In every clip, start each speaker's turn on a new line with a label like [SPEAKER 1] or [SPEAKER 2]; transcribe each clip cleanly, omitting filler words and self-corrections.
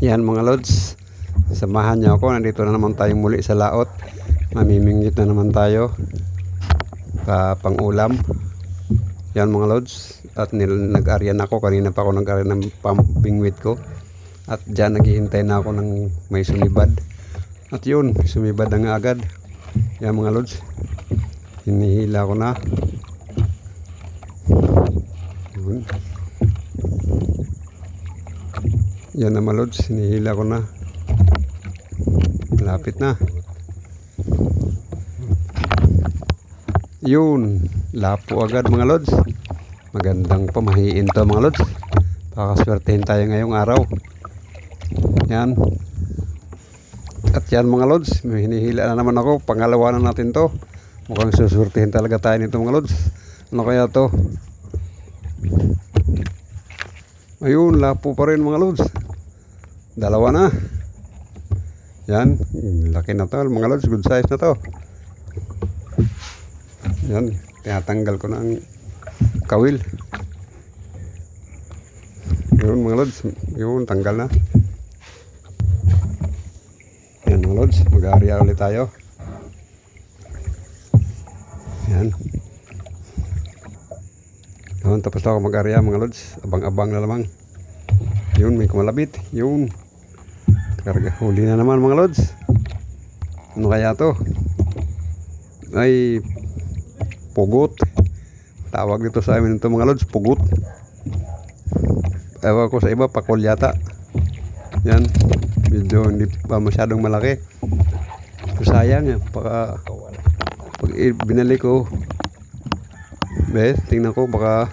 [SPEAKER 1] Yan mga lods, samahan niyo ako. Nandito na naman tayong muli sa laot. Mamimingit na naman tayo pang ulam. Yan mga lods. At nag-aryan ako. Kanina pa ako nag-aryan ng pambingwit ko. At dyan naghihintay na ako ng may sumibad. At yun, sumibad na nga agad. Yan mga lods, hinihila ko na. Yun. Yan na mga lods, hinihila ko na. Malapit na. Yun, lapo agad mga lods. Magandang pamahiin to mga lods. Pakaswertehin tayo ngayong araw. Yan. At yan mga lods, may hinihila na naman ako. Pangalawa na natin to. Mukhang susurtihin talaga tayo nito mga lods. Ano kaya to? Ayun, lapo pa rin mga lods. Dalawa na. Yan, laki na to mga lods. Good size na to. Yan, tinatanggal ko na ang kawil. Yun mga lods, yun, tanggal na. Yan mga lods, mag-aarya ulit tayo. Yan. Yun, tapos na ako mag-aarya mga lods. Abang-abang na lamang. Yun, may kumalabit. Yun. Karga, huli na naman mga lods. Ano kaya to? Ay, pugot. Tawag dito sa amin ito mga lods, pugot. Ewan ko sa iba, pakol yata. Yan. Medyo hindi pa masyadong malaki. Pero sayang eh. Pag binalik ko, tingnan ko baka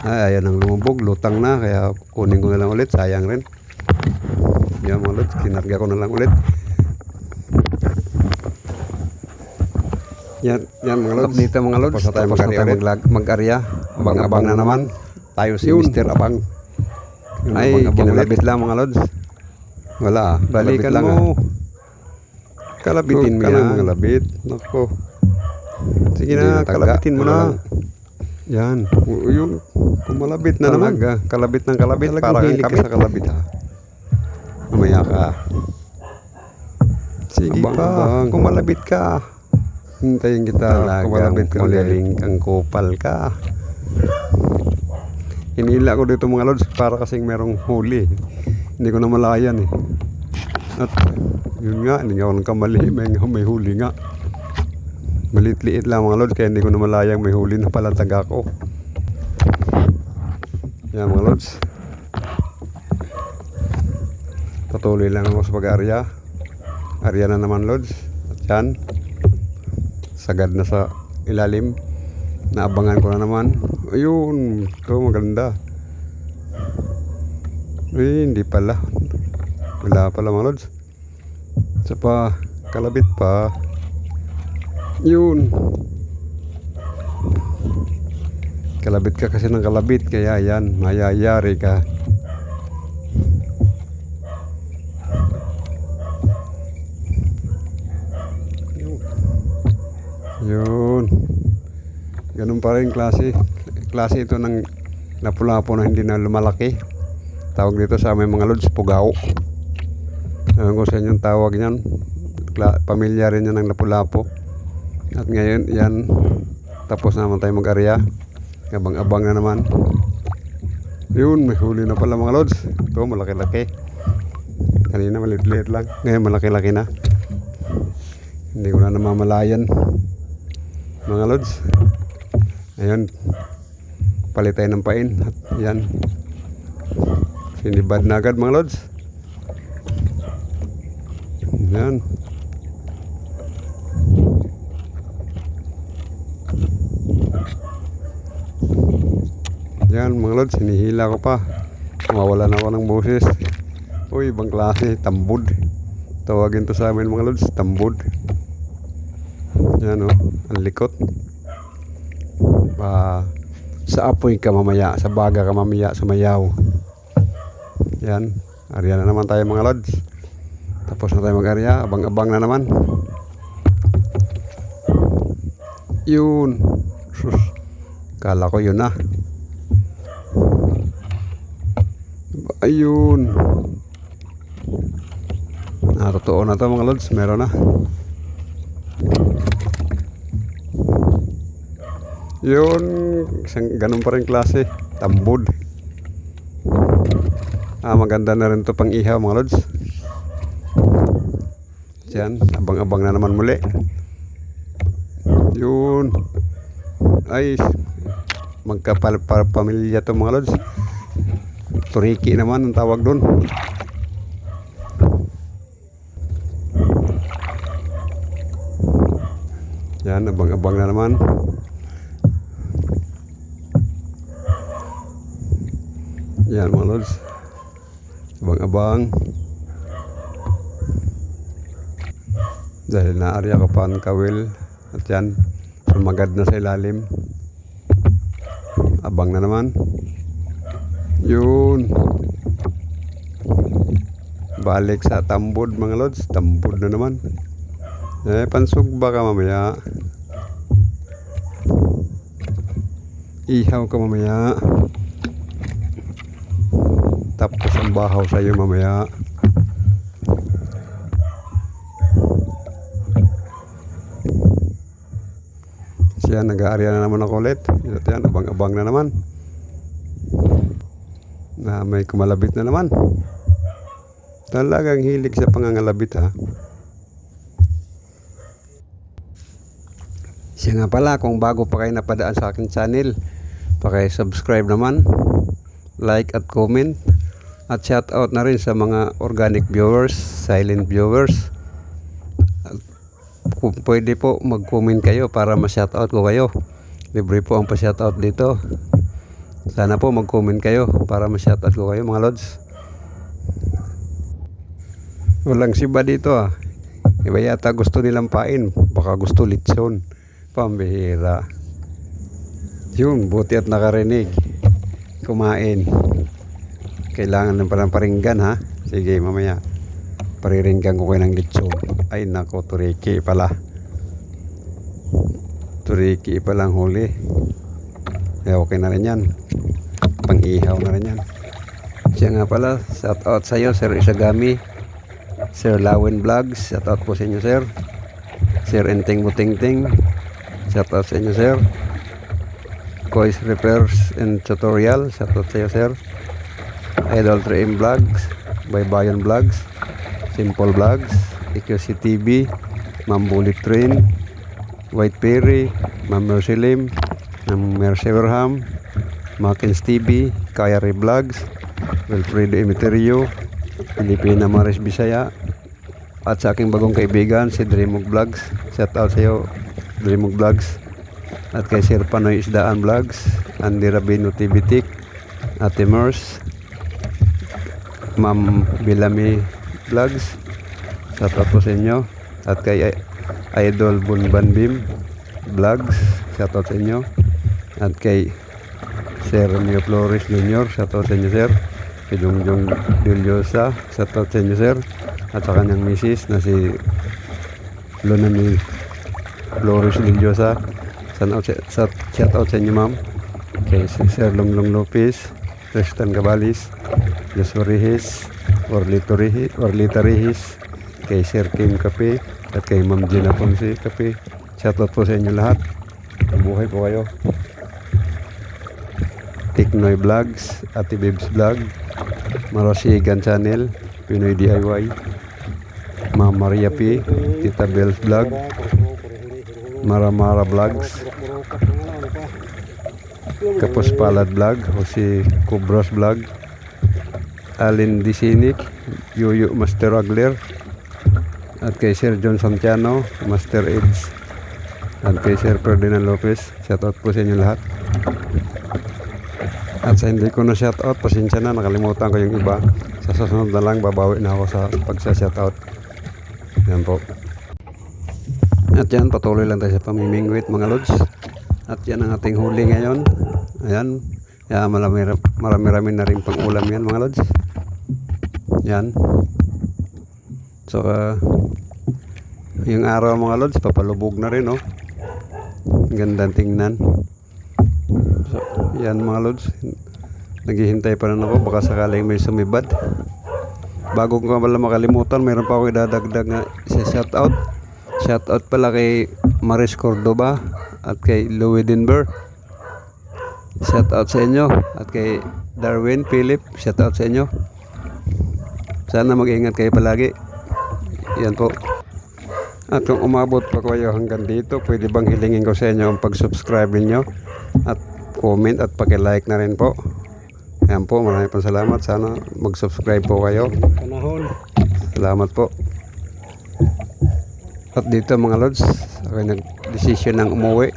[SPEAKER 1] ayan ang lumubog, lutang na. Kaya kunin ko na lang ulit. Sayang rin. Yan mga lods, kinarga ko na lang ulit. Yan mga lods. Dito mga lods, tapos na tayo mag-arya. Abang-abang na naman. Tayo si Mr. Abang. Ay, kinalabit lang mga lods. Wala, balikan mo. Kalabitin mo yan. Kalabit. Nako. Sige na, kalabitin mo na. Yan. Yung kumalabit na naman. Kalabit ng kalabit. Parang kami sa kalabit ha. Mamaya ka. Sige pa, kumalabit ka. Hintayin kita. Kumalabit ka. Magaling kang kupal ka. Hinila ko dito mga lods para kasing merong huli. Hindi ko na malayan eh. At yun nga, hindi nga ako nagkamali. May huli nga. Malit-liit lang mga lods, kaya hindi ko na malayang may huli na pala taga ko. Yan mga lods. Patuloy lang ako sa pag-arya. Arya na naman lods. At yan, sagad na sa ilalim. Naabangan ko na naman. Ayun, ito maganda. Ay, hindi pala. Wala pala mga lods. Isa pa, kalabit pa. Yun. Kalabit ka kasi ng kalabit. Kaya yan, mayayari ka. Yun. Ganun pa rin klase. Klase ito ng lapu-lapo na hindi na lumalaki. Tawag dito sa aming mga lods, pugaw. Ewan ko sa inyong tawag niyan. Pamilya rin yan ng lapu-lapo. At ngayon, yan. Tapos naman tayo mag-arya. Abang-abang na naman. Yun, may huli na pala mga lods. Ito, malaki-laki. Kanina maliit-liit lang. Ngayon, malaki-laki na. Hindi ko na namamalayan. Mga lods. Ayan. Palit tayo ng pain. At yan. Sinibad na agad mga lods. Yan. Yan mga lods, hinihila ko pa. Mawala na ako ng boses. Uy, ibang klase, tambod. Tawagin to sa amin mga lods, tambod. Yan o, ang likot. Sa apoy ka mamaya, sa baga ka mamaya, sumayaw. Yan, arya na naman tayo mga lods. Tapos na tayo mag-arya, abang-abang na naman. Yun. Sus, kala ko yun na. Ayun. Totoo na to mga lods, meron na. Yun, ganun pa rin klase, tambod. Maganda na rin to pang ihaw mga lods. Yan, abang-abang na naman muli. Yun. Ay, magkapamilya to mga lods. Turiki naman ang tawag doon. Yan, abang-abang na naman. Yan mga lods, abang-abang. Dahil naarya ka pa ang kawil. At yan, sumagad na sa ilalim. Abang na naman. Yun. Balik sa tambod mga lods. Tambod na naman. Pansug baka mamaya. Ihaw ka mamaya. Tapos ang bahaw sa'yo mamaya. Siya, nag-aarya na naman ako ulit. Ito yan, abang-abang na naman. Na may kumalabit na naman. Talagang hilig sa pangangalabit ha. Siya nga pala, kung bago pa kayo napadaan sa aking channel, paki-subscribe naman, like at comment, at shout out na rin sa mga organic viewers, silent viewers. At kung pwede po, mag-comment kayo para ma-shout out ko kayo. Libre po ang pa-shout out dito. Sana po mag-comment kayo para ma-shout out ko kayo mga lods. Walang siba dito ah. Iba yata gusto nilang pain, baka gusto litson. Pambihira. Yun, buti at nakarinig. Kumain. Kailangan ng palang paringgan ha. Sige, mamaya pariringgan ko kayo ng litson. Ay nako, turiki pala. Turiki palang huli. Eh, okay na rin yan. Pang-ihaw na rin yan. Siya nga pala, shout out sa iyo, Sir Isagami, Sir Lawin Vlogs. Shout out po sa inyo, Sir. Sir Enteng Butingting. Shout out sa inyo, Sir. Kois Repairs and Tutorial. Shout out sa iyo, Sir. Idol 3M Vlogs, Baybayon Vlogs, Simple Vlogs, EQC TV, Ma'am Bullet Train, White Perry, Ma'am Mercy Lim, Ma'am Mercy Werham, Makins TV, Kayari Vlogs, Wilfredo Emeterio, Pilipina Maris Bisaya, at sa aking bagong kaibigan si Dreamog Vlogs. Shout out sa iyo, Dreamog Vlogs. At kay Sir Panoy Isdaan Vlogs, Andy Rabino TV Tik, Ate Mers, Ma'am Bilami Vlogs. Shout out po sa inyo. At kay Idol Bunbanbim Vlogs. Shout out sa inyo. At kay Sir Romeo Flores Jr. Shout out sa inyo, Sir. Kay Jongjong Dilyosa. Shout out sa inyo, Sir. At sa kanyang misis na si Lonami Flores Dilyosa. Shout out sa inyo, ma'am. Kay Sir Longlong Lopez, Tristan Cabalis, Joshua Rihis, Orlita Rihis, kay Sir Kim Kape, at kay Ma'am Gina Ponce Kape. Shoutout po sa inyo lahat. Mabuhay po kayo. Tiknoy Vlogs, Ate Bibs Vlog, Marosigan Channel, Pinoy DIY, Ma'am Maria P, Tita Bells Vlog, Maramara Vlogs, Kapos Palad Vlog, Jose Cobros Vlog, Alin Disinik, Yuyu Master Agler, at kay Sir John Santiano, Master Edge, at kay Sir Ferdinand Lopez. Shoutout po sa inyo lahat. At sa hindi ko na shoutout, pasensya na, nakalimutan ko yung iba. Sa susunod na lang, babawi na ako sa pagsa-shoutout. Yan po. At yan, patuloy lang tayo sa pamimingwit mga lods. At yan ang ating huli ngayon. Ayan. Kaya marami-rami na rin pang ulam yan mga lods. Yan. So, yung araw mga lods, papalubog na rin, oh. Gandang tingnan. So, yan mga lods. Naghihintay pa rin ako. Baka sakaling may sumibad. bago ko pala makalimutan, mayroon pa ako idadagdag na isa shoutout. Shoutout pala kay Maris Cordoba at kay Louie Denver. Shoutout sa inyo. At kay Darwin Philip, shoutout sa inyo. Sana mag-ingat kayo palagi. Yan po. At kung umabot pa kayo hanggang dito, pwede bang hilingin ko sa inyo ang pag-subscribe niyo at comment at paki-like na rin po. Yan po, maraming pong salamat. Sana mag-subscribe po kayo.
[SPEAKER 2] Panahon.
[SPEAKER 1] Salamat po. At dito mga lods, ako nag-desisyon ng umuwi.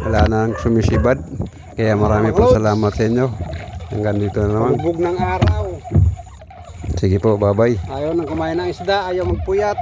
[SPEAKER 1] Wala nang sumisibad. Kaya marami po salamat sa inyo. Hanggang dito na naman.
[SPEAKER 2] Bubog ng araw.
[SPEAKER 1] Sige po, bye-bye.
[SPEAKER 2] Ayaw nang kumain ng isda, ayaw magpuyat.